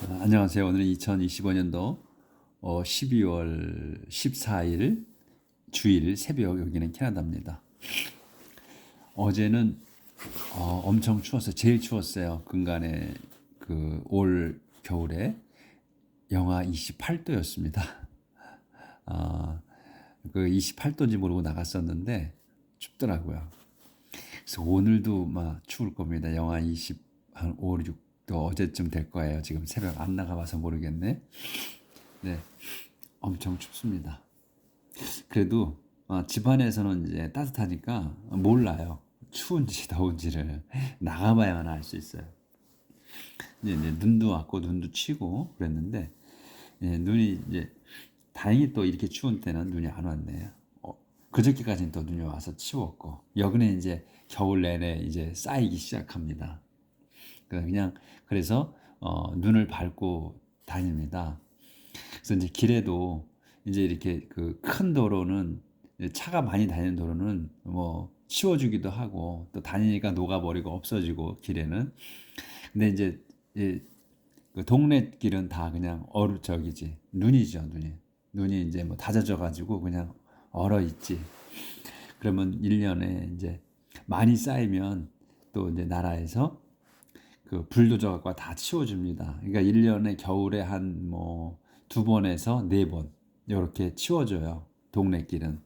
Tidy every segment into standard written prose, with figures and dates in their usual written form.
안녕하세요. 오늘은 2025년도 12월 14일 주일 새벽, 여기는 캐나다입니다. 어제는 엄청 추웠어요. 제일 추웠어요. 근간에 올 겨울에 영하 28도였습니다. 그 28도인지 모르고 나갔었는데 춥더라고요. 그래서 오늘도 막 추울 겁니다. 영하 한 5, 6도 어제쯤 될 거예요. 지금 새벽 안 나가봐서 모르겠네. 네, 엄청 춥습니다. 그래도 집안에서는 이제 따뜻하니까 몰라요. 추운지 더운지를 나가봐야만 알 수 있어요. 이제 눈도 왔고 눈도 치고 그랬는데 눈이 이제 다행히 또 이렇게 추운 때는 눈이 안 왔네요. 그저께까지는 또 눈이 와서 치웠고 여기는 이제 겨울 내내 이제 쌓이기 시작합니다. 그래서 눈을 밟고 다닙니다. 그래서 이제 길에도 이제 이렇게 그 큰 도로는 차가 많이 다니는 도로는 뭐 치워주기도 하고 또 다니니까 녹아버리고 없어지고 길에는. 근데 이제 그 동네 길은 다 그냥 저기지 눈이죠. 눈이 이제 뭐 다져져 가지고 그냥 얼어 있지. 그러면 1년에 이제 많이 쌓이면 또 이제 나라에서 그 불도저 갖고 다 치워줍니다. 그러니까 1년에 겨울에 한 뭐 2번에서 4번 이렇게 치워줘요. 동네 길은.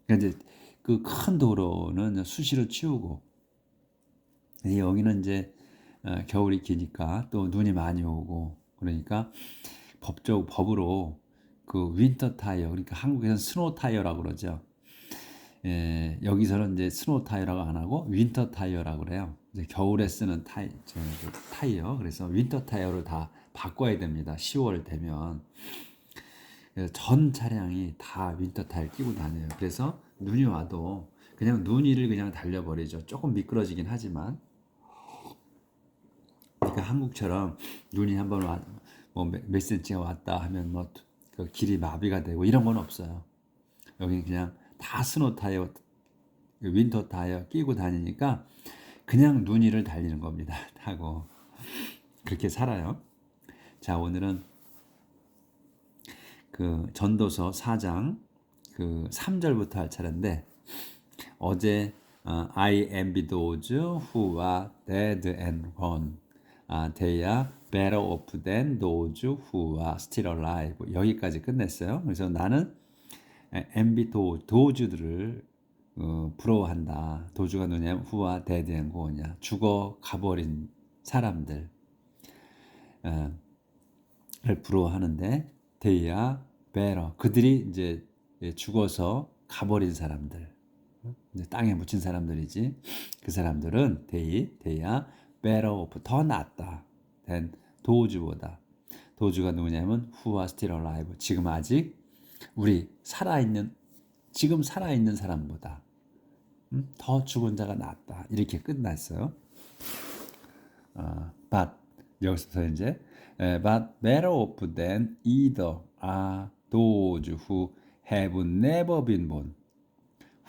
그러니까 이제 그 큰 도로는 수시로 치우고, 여기는 이제 겨울이 기니까 또 눈이 많이 오고 그러니까 법으로 그 윈터 타이어, 그러니까 한국에서는 스노우 타이어라고 그러죠. 여기서는 이제 스노우 타이어라고 안 하고 윈터 타이어라고 그래요. 이제 겨울에 쓰는 타이어. 그래서 윈터 타이어를 다 바꿔야 됩니다. 10월 되면. 그래서 전 차량이 다 윈터 타이어 끼고 다녀요. 그래서 눈이 와도 그냥 눈 위를 그냥 달려버리죠. 조금 미끄러지긴 하지만. 그러니까 한국처럼 눈이 한번 뭐몇 센치가 왔다 하면 뭐 그 길이 마비가 되고 이런 건 없어요. 여기 그냥 다 스노우 타이어, 윈터 타이어 끼고 다니니까 그냥 눈 위를 달리는 겁니다. 타고 그렇게 살아요. 자, 오늘은 그 전도서 4장 그 3절부터 할 차례인데, 어제 I envy those who are dead and gone. They are better off than those who are still alive. 여기까지 끝냈어요. 그래서 나는 envy 도주들을 부러워한다. 도주가 누구냐면 who are dead and gone이냐. 죽어 가버린 사람들 를 부러워하는데, they are better. 그들이 이제 죽어서 가버린 사람들, 이제 땅에 묻힌 사람들이지. 그 사람들은 they are better off, 더 낫다. than 도주보다. 도주가 누구냐면 who are still alive. 지금 아직 지금 살아있는 사람보다 더 죽은 자가 낫다. 이렇게 끝났어요. But 여기서 이제 but better off than either are those who have never been born,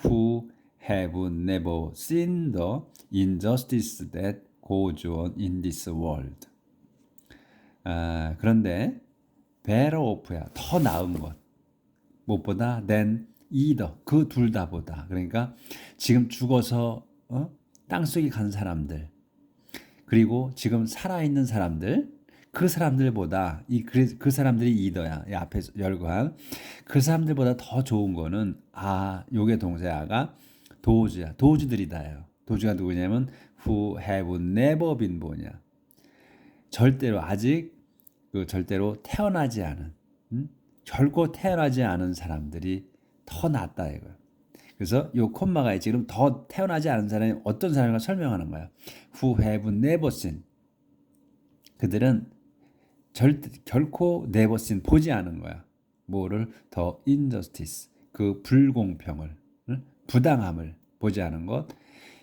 who have never seen the injustice that goes on in this world. 그런데 better off야, 더 나은 것, 무엇보다 than either, 그 둘 다보다. 그러니까 지금 죽어서 땅속에 간 사람들, 그리고 지금 살아있는 사람들, 그 사람들보다 그 사람들이 이더야. 이 앞에서 열거한 그 사람들보다 더 좋은 거는 요게 동사가 도주야. 도주들이다요. 도주가 누구냐면 who have never been born이야. 절대로 아직 절대로 태어나지 않은, 결코 태어나지 않은 사람들이 더 낫다 이거야. 그래서 요 콤마가 지금 더 태어나지 않은 사람이 어떤 사람인가 설명하는 거야. Who have never seen. 그들은 결코 never seen, 보지 않은 거야. 뭐를? 더 injustice, 그 불공평을, 부당함을 보지 않은 것.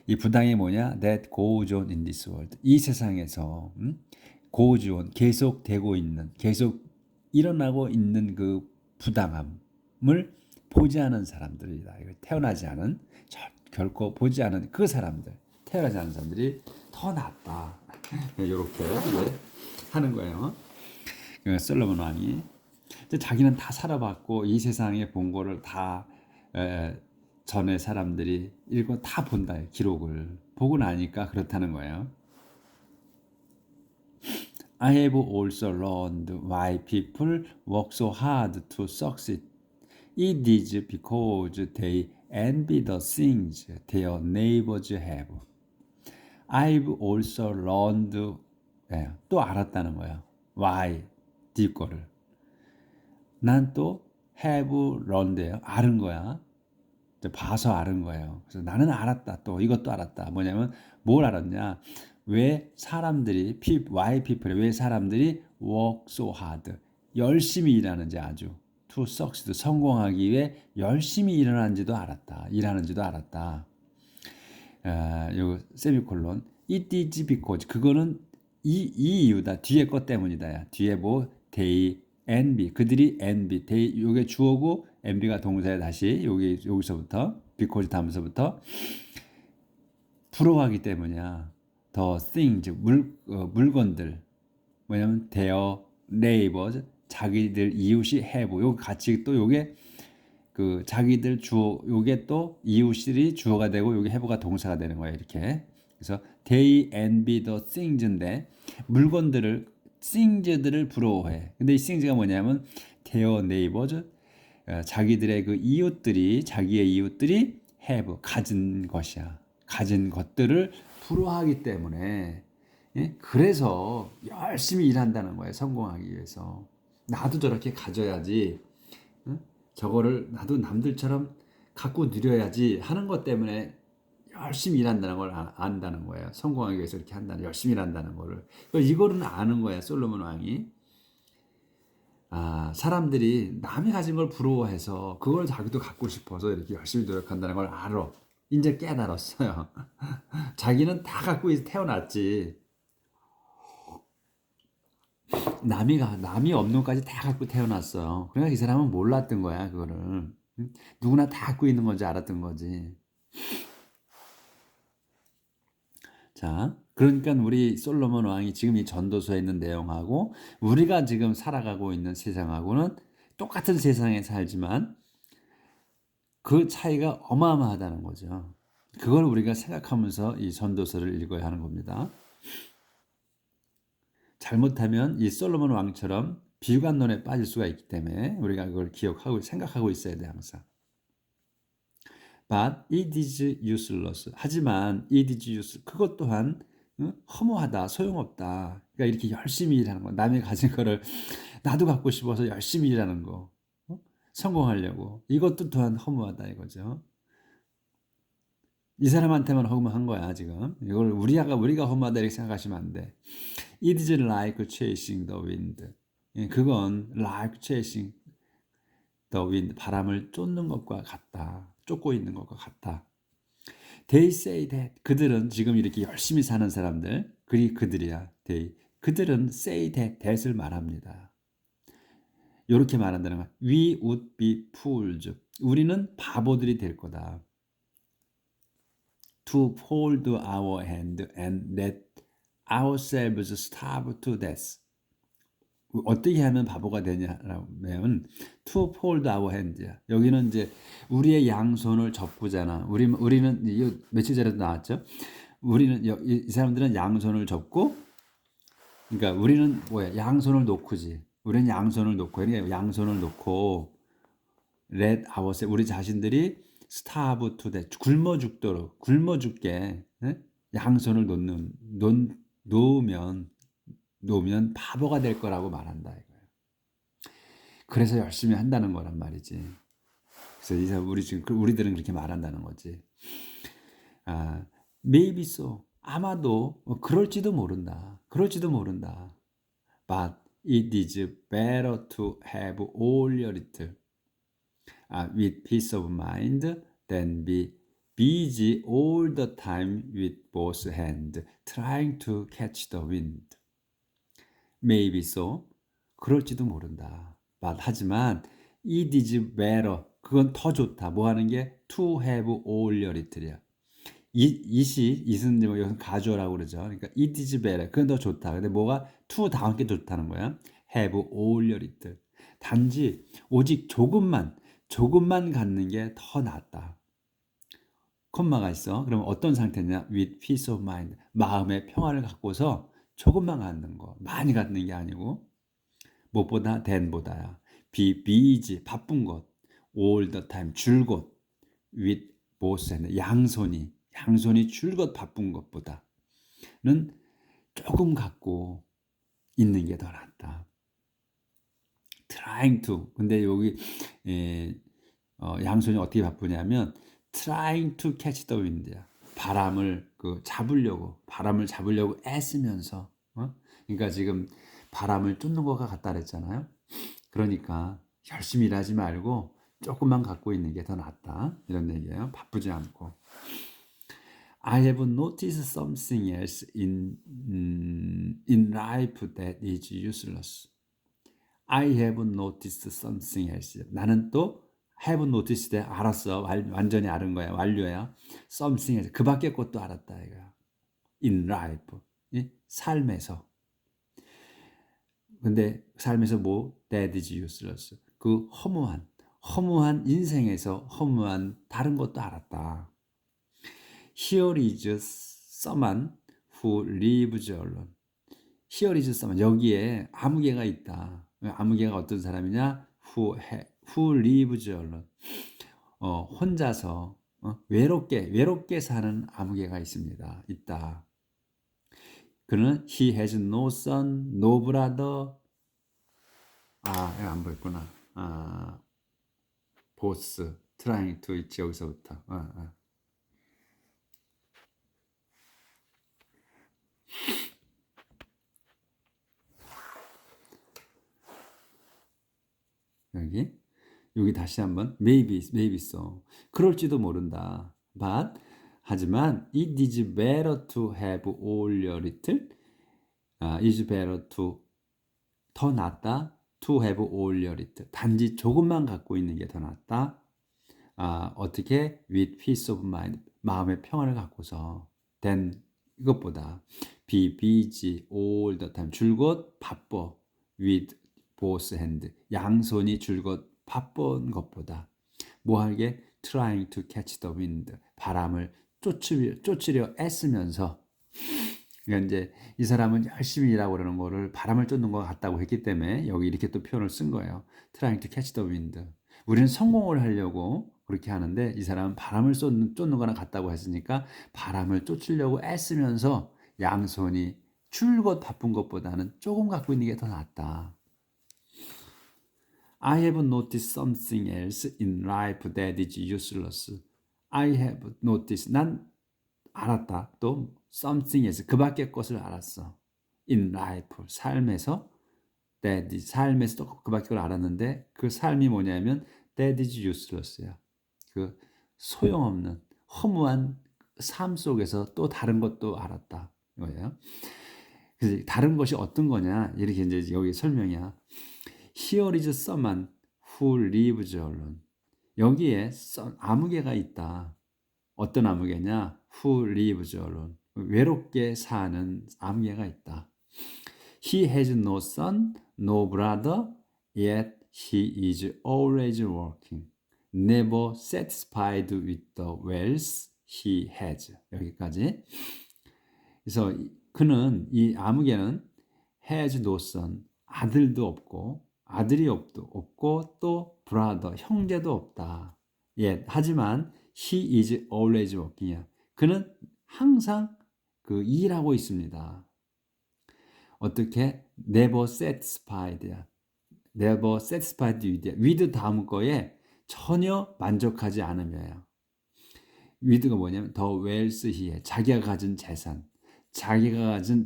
이 부당이 뭐냐? That goes on in this world. 이 세상에서 goes on, 계속되고 있는, 계속 일어나고 있는 그 부당함을 보지 않은 사람들이다. 태어나지 않은, 결코 보지 않은 그 사람들, 태어나지 않은 사람들이 더 낫다. 이렇게 하는 거예요. 솔로몬 왕이 이제 자기는 다 살아봤고 이 세상에 본 거를 다 전에 사람들이 읽고 다 본다. 기록을 보고 나니까 그렇다는 거예요. I have also learned why people work so hard to succeed. It is because they envy the things their neighbors have. I've also learned, 또 알았다는 거예요. Why? 네 거를. 난 또 have learned예요. 알은 거야. 봐서 알은 거예요. 그래서 나는 알았다. 또 이것도 알았다. 뭐냐면 뭘 알았냐? 왜 사람들이 why people 왜 사람들이 work so hard 열심히 일하는지 아주 to succeed 성공하기 위해 열심히 일하는지도 알았다. 일하는지도 알았다. 요 세미콜론 it is because 그거는 이 이유다. 뒤에 것 때문이다. 야. 뒤에 뭐 they envy 그들이 envy they 요게 주어고 envy가 동사에 다시 여기서부터 because 다음서부터 부러워하기 때문이야. the things 물건들 뭐냐면 their neighbors 자기들 이웃이 have 요 같이 또 요게 그 자기들 주어 요게 또 이웃이 주어가 되고 요게 have가 동사가 되는 거예요. 이렇게. 그래서 they envy the things인데 물건들을 things들을 부러워해. 근데 이 things가 뭐냐면 their neighbors 자기들의 그 이웃들이 자기의 이웃들이 have 가진 것이야. 가진 것들을 부러워하기 때문에 그래서 열심히 일한다는 거예요. 성공하기 위해서. 나도 저렇게 가져야지. 저거를 나도 남들처럼 갖고 누려야지 하는 것 때문에 열심히 일한다는 걸 안다는 거예요. 성공하기 위해서 이렇게 한다는 열심히 일한다는 거를. 이거는 아는 거야. 솔로몬 왕이. 사람들이 남이 가진 걸 부러워해서 그걸 자기도 갖고 싶어서 이렇게 열심히 노력한다는 걸 알아. 이제 깨달았어요. 자기는 다 갖고 태어났지. 남이 없는 것까지 다 갖고 태어났어요. 그러니까 이 사람은 몰랐던 거야, 그거를. 누구나 다 갖고 있는 건지 알았던 거지. 자, 그러니까 우리 솔로몬 왕이 지금 이 전도서에 있는 내용하고 우리가 지금 살아가고 있는 세상하고는 똑같은 세상에 살지만 그 차이가 어마어마하다는 거죠. 그걸 우리가 생각하면서 이 전도서를 읽어야 하는 겁니다. 잘못하면 이 솔로몬 왕처럼 비관론에 빠질 수가 있기 때문에 우리가 그걸 기억하고 생각하고 있어야 돼 항상. But it is useless. 하지만 it is useless. 그것 또한 허무하다, 소용없다. 그러니까 이렇게 열심히 일하는 거, 남이 가진 거를 나도 갖고 싶어서 열심히 일하는 거, 성공하려고. 이것도 또한 허무하다 이거죠. 이 사람한테만 허무한 거야 지금. 이걸 우리가 허무하다 이렇게 생각하시면 안 돼. It is like chasing the wind. 그건 like chasing the wind. 바람을 쫓는 것과 같다. 쫓고 있는 것과 같다. They say that. 그들은 지금 이렇게 열심히 사는 사람들. 그들이야. 그들은 say that을 말합니다. 이렇게 말한다는 거야. We would be fools. 우리는 바보들이 될 거다. To hold our hand and let ourselves starve to death. 어떻게 하면 바보가 되냐면 to hold our hand야. 여기는 이제 우리의 양손을 접고잖아. 우리는 며칠 전에도 나왔죠. 이 사람들은 양손을 접고, 그러니까 우리는 뭐야? 양손을 놓고지. 우리는 양손을 놓고, 그러니까 양손을 놓고 let ourselves 우리 자신들이 starve to death 굶어 죽게 양손을 놓으면 바보가 될 거라고 말한다 이거예요. 그래서 열심히 한다는 거란 말이지. 그래서 우리들은 그렇게 말한다는 거지. Maybe so. 아마도 그럴지도 모른다. But it is better to have all your little with peace of mind than be busy all the time with both hands trying to catch the wind. Maybe so. 그럴지도 모른다. 하지만 it is better. 그건 더 좋다. 뭐 하는 게 to have all your little이야. it은 여기서 가져라고 그러죠. 그러니까 it is better. 그건 더 좋다. 근데 뭐가 to 다음 게 좋다는 거야. have all your it. 단지 오직 조금만 갖는 게 더 낫다. 콤마가 있어. 그럼 어떤 상태냐? with peace of mind. 마음의 평화를 갖고서 조금만 갖는 거. 많이 갖는 게 아니고 무엇보다 than보다야. be busy 바쁜 것. all the time 줄곧 with both hand 양손이 줄곧 바쁜 것보다는 조금 갖고 있는 게 더 낫다. trying to. 근데 여기 양손이 어떻게 바쁘냐면 trying to catch the wind야. 바람을 잡으려고 애쓰면서. 그러니까 지금 바람을 쫓는 것과 같다 그랬잖아요. 그러니까 열심히 일하지 말고 조금만 갖고 있는 게 더 낫다. 이런 얘기예요. 바쁘지 않고. I have noticed something else in life that is useless. I have noticed something else. 나는 또 have noticed 알았어. 완전히 알은 거야. 완료야. something else. 그 밖에 것도 알았다 이거야. in life. 삶에서. 근데 삶에서 뭐? that is useless. 그 허무한 인생에서 허무한 다른 것도 알았다. Here is someone who lives alone. Here is someone. 여기에 아무개가 있다. 아무개가 어떤 사람이냐? Who lives alone. 혼자서 외롭게 사는 아무개가 있다. 그는 he has no son, no brother. 이거 안 보였구나. boss, trying to 있지 여기서부터. 여기 다시 한번 maybe so. 그럴지도 모른다. But 하지만 it is better to have all your little. is better to 더 낫다. to have all your little. 단지 조금만 갖고 있는 게 더 낫다. 어떻게? with peace of mind. 마음의 평화를 갖고서 than 이것보다 be busy all the time. 줄곧 바빠. with both hand. 양손이 줄곧 바쁜 것보다 뭐하게? trying to catch the wind. 바람을 쫓으려 애쓰면서. 그러니까 이제 이 사람은 열심히 일하고 그러는 거를 바람을 쫓는 것 같다고 했기 때문에 여기 이렇게 또 표현을 쓴 거예요. trying to catch the wind. 우리는 성공을 하려고 그렇게 하는데 이 사람은 바람을 쫓는 거랑 같다고 했으니까 바람을 쫓으려고 애쓰면서 양손이 줄곧 바쁜 것보다는 조금 갖고 있는 게 더 낫다. I have noticed something else in life that is useless. I have noticed. 난 알았다. 또 something else. 그 밖의 것을 알았어. in life. 삶에서 that is, 삶에서 또 그 밖의 걸 알았는데 그 삶이 뭐냐면 that is useless야. 그 소용없는 허무한 삶 속에서 또 다른 것도 알았다. 이거예요. 그래서 다른 것이 어떤 거냐? 이렇게 이제 여기 설명이야. Here is someone who lives alone. 여기에 아무개가 있다. 어떤 아무개냐? Who lives alone. 외롭게 사는 아무개가 있다. He has no son, no brother, yet he is always working. Never satisfied with the wealth he has. 여기까지. 그래서 그는 이 아무개는 has no son. 아들도 없고 아들이 없고 또 brother 형제도 없다. 하지만 he is always working이야. 그는 항상 일하고 있습니다. 어떻게? never satisfied야. never satisfied with 다음 거에 전혀 만족하지 않으며요. with가 뭐냐면 the wealth he 자기가 가진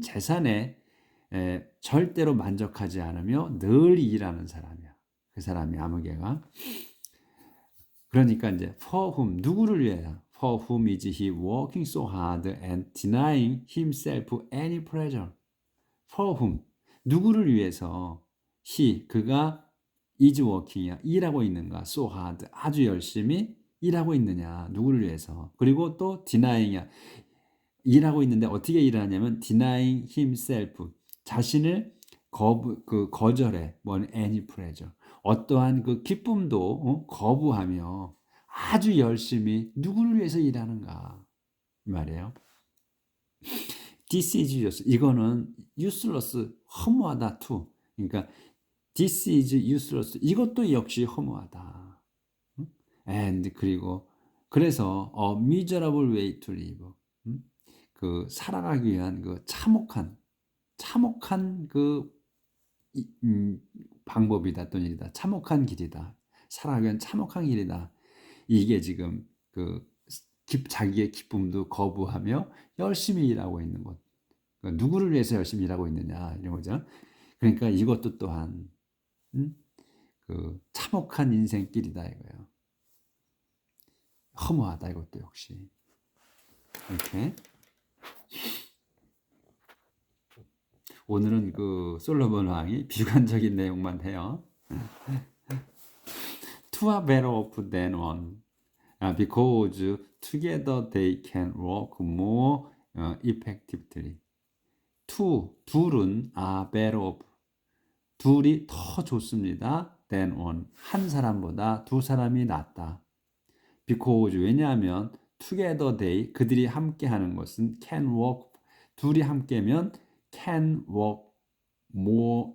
재산에 절대로 만족하지 않으며 늘 일하는 사람이야. 그 사람이 아무개가. 그러니까 이제 for whom 누구를 위해야? For whom is he working so hard and denying himself any pleasure? For whom 누구를 위해서 그가 is working이야. 일하고 있는가? So hard 아주 열심히 일하고 있느냐? 누구를 위해서? 그리고 또 denying이야. 일하고 있는데 어떻게 일하냐면 denying himself 자신을 거절해. 뭔 any pleasure. 어떠한 그 기쁨도 거부하며 아주 열심히 누구를 위해서 일하는가 이 말이에요. This is useless. 이거는 useless, 허무하다 too. 그러니까 this is useless. 이것도 역시 허무하다. and 그리고 그래서 a miserable way to live. 그 살아가기 위한 그 참혹한 그 방법이다 또는 일이다. 참혹한 길이다. 살아가기 위한 참혹한 길이다. 이게 지금 그 자기의 기쁨도 거부하며 열심히 일하고 있는 것. 그러니까 누구를 위해서 열심히 일하고 있느냐 이런 거죠. 그러니까 이것도 또한 그 참혹한 인생길이다 이거예요. 허무하다 이것도 역시. 이렇게 오늘은 그 솔로몬 왕이 비관적인 내용만 해요. Two are better off than one, because together they can work more effectively. 둘은 are better off. 둘이 더 좋습니다. than one. 한 사람보다 두 사람이 낫다. because 왜냐하면 together they 그들이 함께 하는 것은 can work. 둘이 함께면 can work more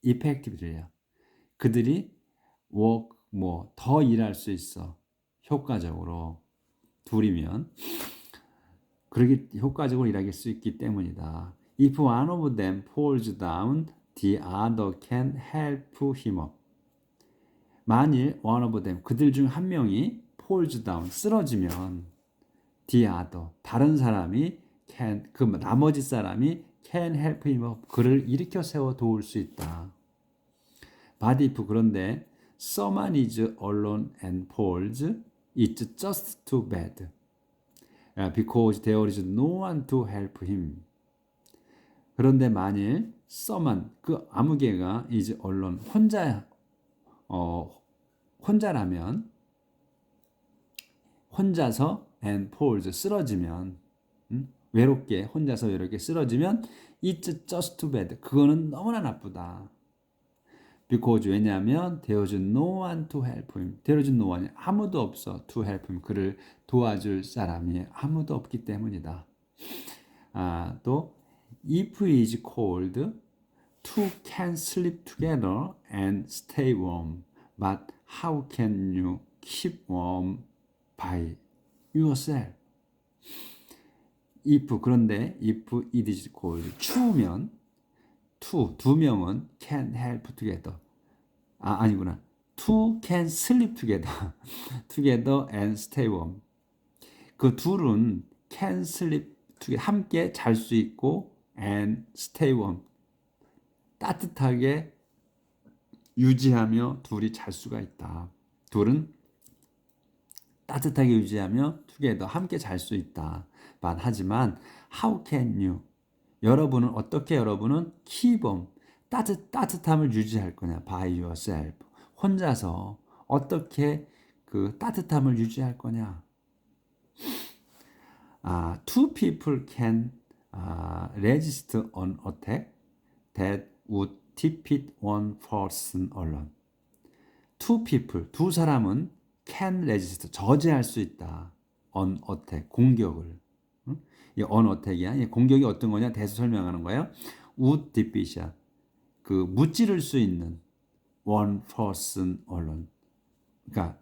effectively야. 그들이 work more 더 일할 수 있어. 효과적으로 둘이면 그렇게 효과적으로 일할 수 있기 때문이다. If one of them falls down, the other can help him up. 만일 one of them 그들 중 한 명이 falls down 쓰러지면 the other 다른 사람이 can 그 나머지 사람이 can help him up 그를 일으켜 세워 도울 수 있다. But if 그런데 someone is alone and falls, it's just too bad. Because there is no one to help him. 그런데 만일 someone 그 아무개가 is alone 혼자라면 혼자서 and falls 쓰러지면 외롭게 혼자서 외롭게 쓰러지면 it's just too bad. 그거는 너무나 나쁘다. Because 왜냐하면 there is no one to help him. There is no one 아무도 없어 to help him. 그를 도와줄 사람이 아무도 없기 때문이다. 또 if he is cold, two can sleep together and stay warm. But how can you keep warm by yourself? if 그런데 if it is cold 추우면 두 명은 can help together. 아니구나. two can sleep together. together and stay warm. 그 둘은 can sleep together. 함께 잘 수 있고 and stay warm. 따뜻하게 유지하며 둘이 잘 수가 있다. 둘은 따뜻하게 유지하며 together 함께 잘 수 있다. 하지만 how can you 여러분은 어떻게 여러분은 keep warm 따뜻함을 유지할 거냐 by yourself 혼자서 어떻게 그 따뜻함을 유지할 거냐 two people can resist an attack that would defeat one person alone. two people 두 사람은 can resist 저지할 수 있다. an attack 공격을 이 on attack이야. 이 공격이 어떤 거냐 대수 설명하는 거예요. would defeat이야. 그 무찌를 수 있는 one person alone. 그러니까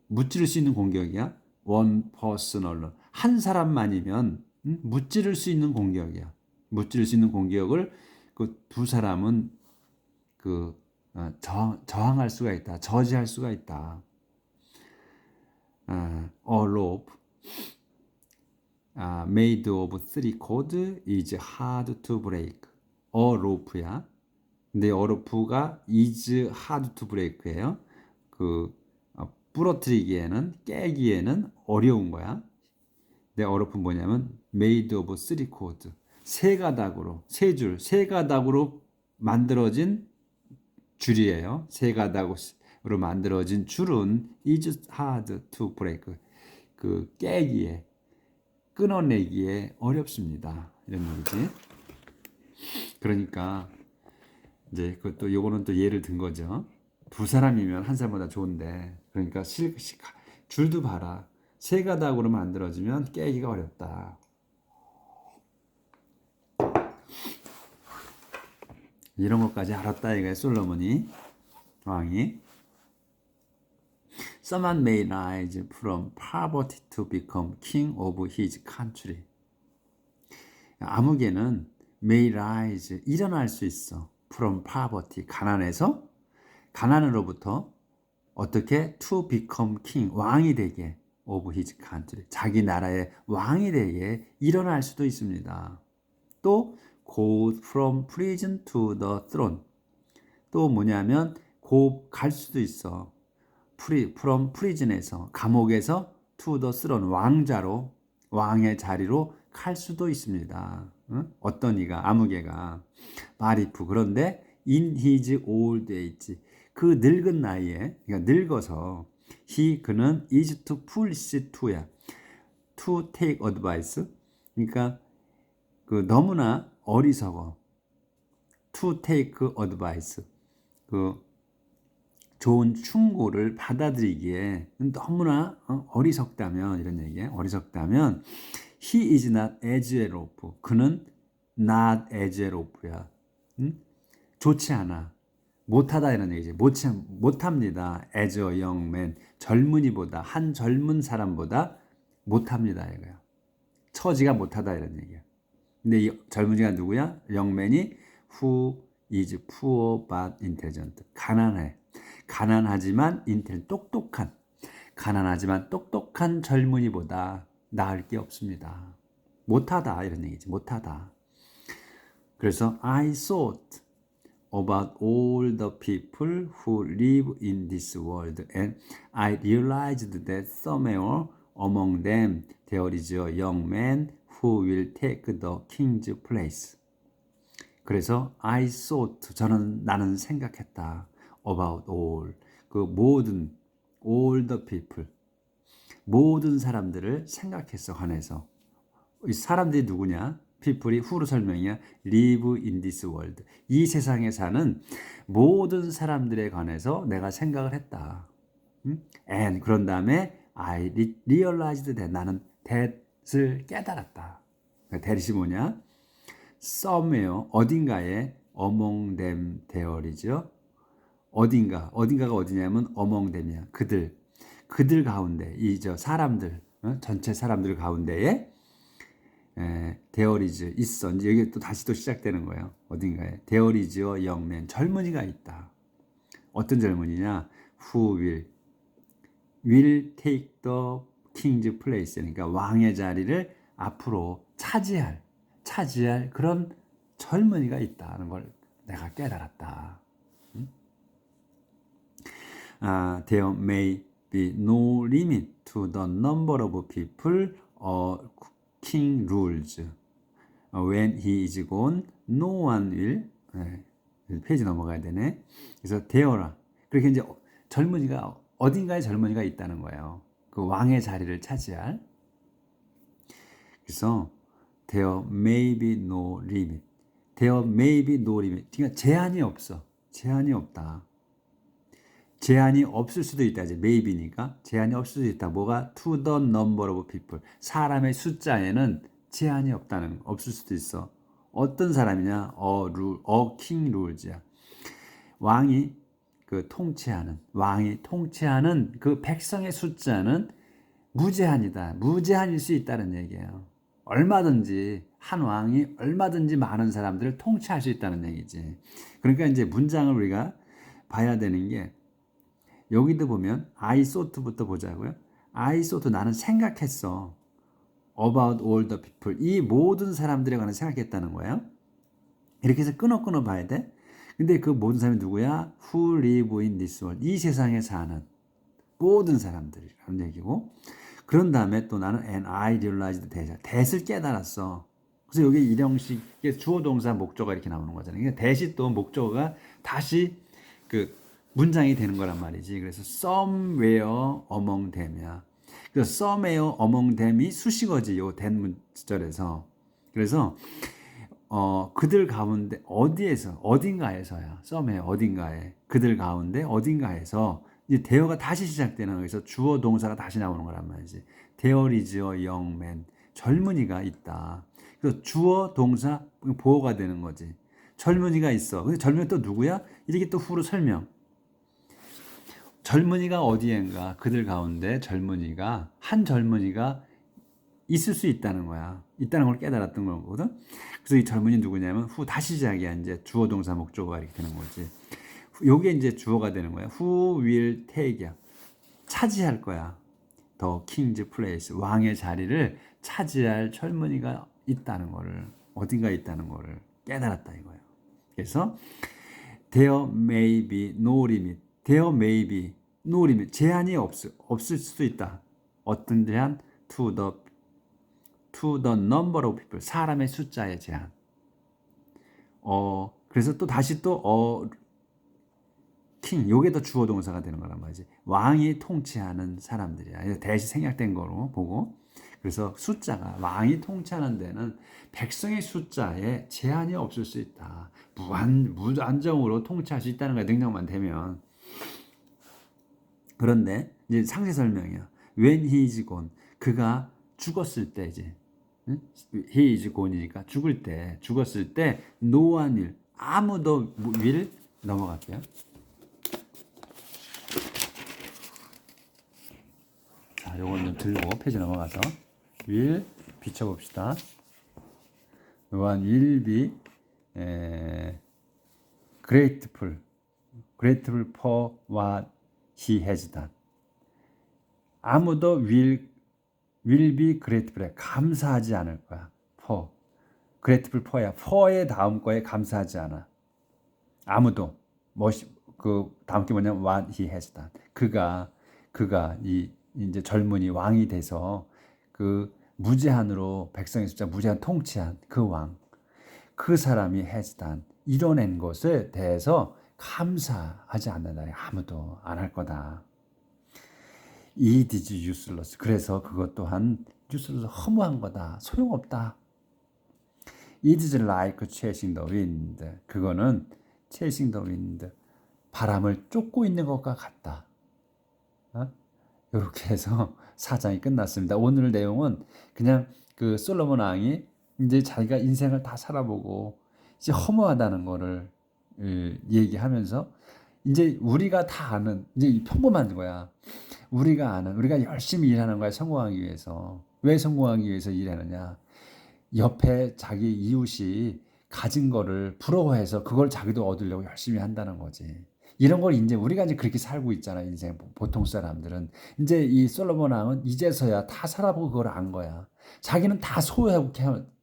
무찌를 수 있는 공격이야. one person alone. 한 사람만이면 무찌를 수 있는 공격이야. 무찌를 수 있는 공격을 그 두 사람은 저항할 수가 있다. 저지할 수가 있다. A rope made of three cords is hard to break. A rope야. 근데 a rope가 is hard to break예요. 부러뜨리기에는 깨기에는 어려운 거야. 근데 a rope는 뭐냐면 made of three cords. 세 가닥으로 만들어진 줄이에요. 세 가닥으로 만들어진 줄은 is hard to break. 그 깨기에 끊어내기에 어렵습니다. 이런 얘기지. 그러니까 이제 그것도 요거는 또 예를 든 거죠. 두 사람이면 한 사람보다 좋은데 그러니까 줄도 봐라. 세 가닥으로 만들어지면 깨기가 어렵다. 이런 것까지 알았다 이거예요. 솔로몬이 왕이. Someone may rise from poverty to become king of his country. 아무개는 may rise 일어날 수 있어. from poverty 가난에서 가난으로부터 어떻게 to become king 왕이 되게 of his country 자기 나라의 왕이 되게 일어날 수도 있습니다. 또 go from prison to the throne 또 뭐냐면 갈 수도 있어. from prison에서 감옥에서 to the throne 왕자로 왕의 자리로 갈 수도 있습니다. 응? 어떤 이가 아무개가 마리프 그런데 in his old age 그 늙은 나이에 그러니까 늙어서 그는 is too foolish to야 to take advice 그러니까 그 너무나 어리석어 to take advice 그 좋은 충고를 받아들이기에 너무나 어리석다면 이런 얘기예요. 어리석다면 he is not as well off. 그는 not as well off야. 좋지 않아. 못하다 이런 얘기지. 못합니다. as a young man. 젊은이보다 한 젊은 사람보다 못합니다 이거야. 처지가 못하다 이런 얘기야. 근데 이 젊은이가 누구야? young man이 who is poor but intelligent. 가난해. 가난하지만 똑똑한 가난하지만 똑똑한 젊은이보다 나을 게 없습니다. 못하다 이런 얘기지. 못하다. 그래서 I thought about all the people who live in this world and I realized that somewhere among them there is a young man who will take the king's place. 그래서 I thought 나는 생각했다. about all 그 모든 all the people 모든 사람들을 생각해서 관해서 이 사람들이 누구냐? people이 who로 설명이야. live in this world 이 세상에 사는 모든 사람들에 관해서 내가 생각을 했다. and 그런 다음에 I realized that 나는 that을 깨달았다. that이 뭐냐? somewhere 어딘가에 among them there이죠. 어딘가가 어디냐면 among them이야. 그들 가운데 사람들 전체 사람들 가운데에 there is 있어. 이제 여기 또 다시 또 시작되는 거예요. 어딘가에 there is a young man 젊은이가 있다. 어떤 젊은이냐? who will take the king's place 그러니까 왕의 자리를 앞으로 차지할 그런 젊은이가 있다는 걸 내가 깨달았다. There may be no limit to the number of people a king rules. When he is gone, no one will. 페이지 넘어가야 되네. 그래서 되어라. 그렇게 이제 젊은이가 어딘가에 젊은이가 있다는 거예요. 그 왕의 자리를 차지할. 그래서 there may be no limit. There may be no limit. 그러니까 제한이 없어. 제한이 없다. 제한이 없을 수도 있다. 이제 maybe니까 제한이 없을 수도 있다. 뭐가 to the number of people. 사람의 숫자에는 제한이 없을 수도 있어. 어떤 사람이냐? a king rules야. 왕이 통치하는 그 백성의 숫자는 무제한이다. 무제한일 수 있다는 얘기예요. 얼마든지 한 왕이 얼마든지 많은 사람들을 통치할 수 있다는 얘기지. 그러니까 이제 문장을 우리가 봐야 되는 게 여기도 보면 I thought부터 보자고요. I thought 나는 생각했어. about all the people 이 모든 사람들에 관해 생각했다는 거예요. 이렇게 해서 끊어 봐야 돼. 근데 그 모든 사람이 누구야? Who live in this world 이 세상에 사는 모든 사람들이라는 얘기고 그런 다음에 또 나는 and I realized that을 깨달았어. 그래서 여기 일형식의 주어 동사 목적어가 이렇게 나오는 거잖아요. 그러니까 that이 또 목적어가 다시 그 문장이 되는 거란 말이지. 그래서 somewhere among them이야. 그래서 somewhere among them이 수식어지. 요 that 문절에서. 그래서 그들 가운데 어딘가에서야, 썸의 어딘가에, 그들 가운데 어딘가에서 이제 대어가 다시 시작되는 거에서 주어 동사가 다시 나오는 거란 말이지. There is a young man. 젊은이가 있다. 그래서 주어 동사 보어가 되는 거지. 젊은이가 있어. 근데 젊은이 또 누구야? 이렇게 또 후로 설명. 젊은이가 어디엔가, 그들 가운데 한 젊은이가 있을 수 있다는 거야. 있다는 걸 깨달았던 거거든. 그래서 이 젊은이 누구냐면 후 다시 시작이야. 이제 주어 동사 목적어가 이렇게 되는 거지. 요게 이제 주어가 되는 거야. Who will take야. 차지할 거야. The king's place. 왕의 자리를 차지할 젊은이가 있다는 거를, 어딘가에 있다는 거를 깨달았다 이거야. 그래서 there may be no limit. there may be no limit. 제한이 없을 수도 있다. 어떤 제한? to the number of people. 사람의 숫자의 제한. 그래서 또 다시 king, 요게 더 주어 동사가 되는 거란 말이지. 왕이 통치하는 사람들이야. 대시 생략된 거로 보고. 그래서 숫자가, 왕이 통치하는 데는 백성의 숫자에 제한이 없을 수 있다. 무한정으로 통치할 수 있다는 거야. 능력만 되면. 그런데 이제 상세 설명이야. When he is gone. 그가 죽었을 때 이제. he is gone이니까 죽었을 때 no one will. 아무도 will 넘어갈게요. 자, 요건 좀 들고 페이지 넘어가서 will 비춰봅시다. No one will be grateful for what he has done. 아무도 will be grateful해. 감사하지 않을 거야. for. grateful for야. for의 다음 거에 감사하지 않아. 아무도. 그 다음 게 뭐냐면 what he has done. 그가 이제 젊은이 왕이 돼서 그 무제한으로 백성의 숫자 무제한 통치한 그 왕. 그 사람이 has done. 이뤄낸 것에 대해서 감사하지 않는다. 아무도 안 할 거다. It is useless. 그래서 그것 또한 useless, 허무한 거다. 소용없다. It is like chasing the wind. 그거는 chasing the wind. 바람을 쫓고 있는 것과 같다. 이렇게 해서 4장이 끝났습니다. 오늘 내용은 그냥 그 솔로몬 왕이 이제 자기가 인생을 다 살아보고 이제 허무하다는 거를 얘기하면서 이제 우리가 다 아는 이제 평범한 거야. 우리가 열심히 일하는 거야. 성공하기 위해서. 왜 성공하기 위해서 일하느냐? 옆에 자기 이웃이 가진 거를 부러워해서 그걸 자기도 얻으려고 열심히 한다는 거지. 이런 걸 이제 우리가 이제 그렇게 살고 있잖아. 인생 보통 사람들은 이제 이 솔로몬 왕은 이제서야 다 살아보고 그걸 안 거야. 자기는 다 소유하고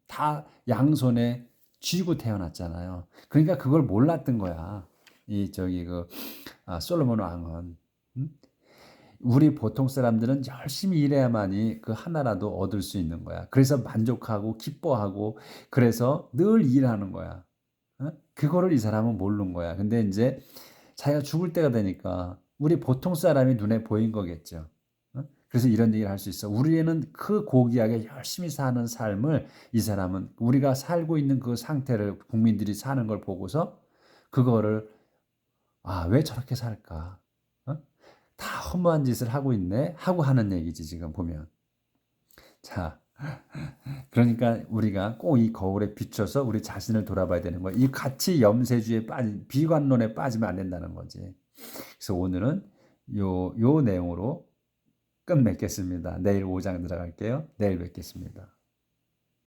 다 양손에 쥐고 태어났잖아요. 그러니까 그걸 몰랐던 거야. 솔로몬 왕은. 우리 보통 사람들은 열심히 일해야만이 그 하나라도 얻을 수 있는 거야. 그래서 만족하고 기뻐하고 그래서 늘 일하는 거야. 그거를 이 사람은 모르는 거야. 근데 이제 자기가 죽을 때가 되니까 우리 보통 사람이 눈에 보인 거겠죠. 그래서 이런 얘기를 할 수 있어. 우리는 그 고귀하게 열심히 사는 삶을 이 사람은 우리가 살고 있는 그 상태를 국민들이 사는 걸 보고서 그거를 왜 저렇게 살까? 다 허무한 짓을 하고 있네? 하고 하는 얘기지 지금 보면. 자, 그러니까 우리가 꼭 이 거울에 비춰서 우리 자신을 돌아봐야 되는 거야. 이 가치 염세주의에 비관론에 빠지면 안 된다는 거지. 그래서 오늘은 요 내용으로 끝맺겠습니다. 내일 5장 들어갈게요. 내일 뵙겠습니다.